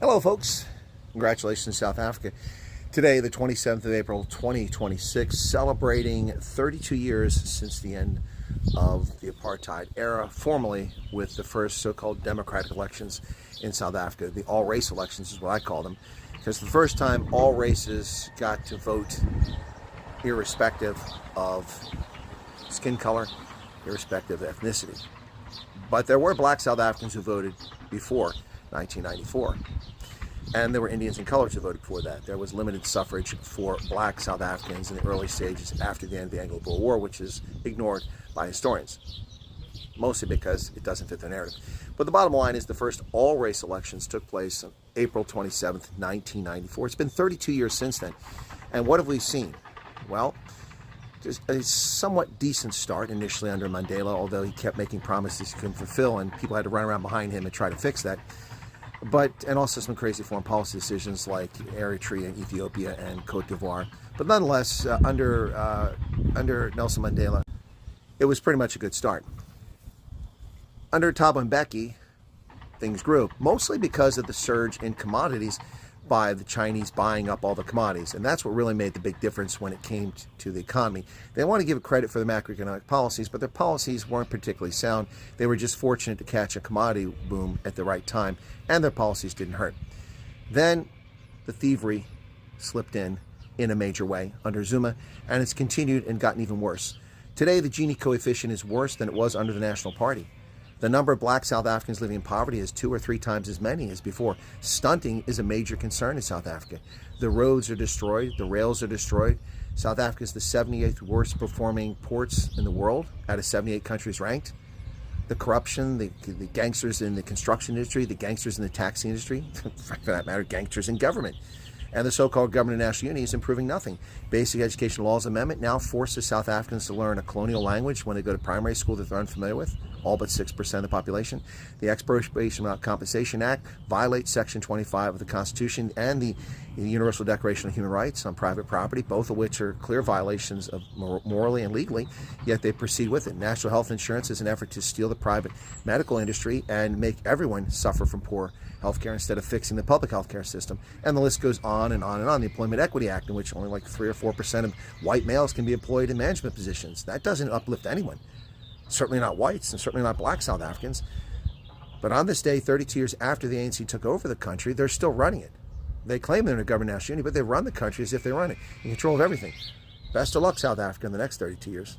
Hello folks, congratulations South Africa. Today, the 27th of April 2026, celebrating 32 years since the end of the apartheid era, formally with the first so-called democratic elections in South Africa. The all-race elections is what I call them, because the first time all races got to vote irrespective of skin color, irrespective of ethnicity. But there were black South Africans who voted before 1994. And there were Indians and colors who voted for that. There was limited suffrage for black South Africans in the early stages after the end of the Anglo-Boer War, which is ignored by historians, mostly because it doesn't fit the narrative. But the bottom line is the first all-race elections took place on April 27th, 1994. It's been 32 years since then. And what have we seen? Well, there's a somewhat decent start initially under Mandela, although he kept making promises he couldn't fulfill, and people had to run around behind him and try to fix that. And also some crazy foreign policy decisions like Eritrea, Ethiopia, and Cote d'Ivoire. But nonetheless, under Nelson Mandela, it was pretty much a good start. Under Thabo Mbeki, things grew, mostly because of the surge in commodities by the Chinese buying up all the commodities. And that's what really made the big difference when it came to the economy. They want to give it credit for the macroeconomic policies, but their policies weren't particularly sound. They were just fortunate to catch a commodity boom at the right time, and their policies didn't hurt. Then the thievery slipped in a major way under Zuma, and it's continued and gotten even worse. Today, the Gini coefficient is worse than it was under the National Party. The number of black South Africans living in poverty is 2 or 3 times as many as before. Stunting is a major concern in South Africa. The roads are destroyed. The rails are destroyed. South Africa is the 78th worst performing ports in the world out of 78 countries ranked. The corruption, the gangsters in the construction industry, the gangsters in the taxi industry, for that matter, gangsters in government. And the so-called government of national unity is improving nothing. Basic Education Laws Amendment now forces South Africans to learn a colonial language when they go to primary school that they're unfamiliar with, all but 6% of the population. The Expropriation Without Compensation Act violates Section 25 of the Constitution and the Universal Declaration of Human Rights on private property, both of which are clear violations of morally and legally, yet they proceed with it. National health insurance is an effort to steal the private medical industry and make everyone suffer from poor health care instead of fixing the public health care system. And the list goes on and on and on. The Employment Equity Act, in which only like 3 or 4% of white males can be employed in management positions. That doesn't uplift anyone. Certainly not whites, and certainly not black South Africans. But on this day, 32 years after the ANC took over the country, they're still running it. They claim they're in a government national unity, but they run the country as if they run it, in control of everything. Best of luck, South Africa, in the next 32 years.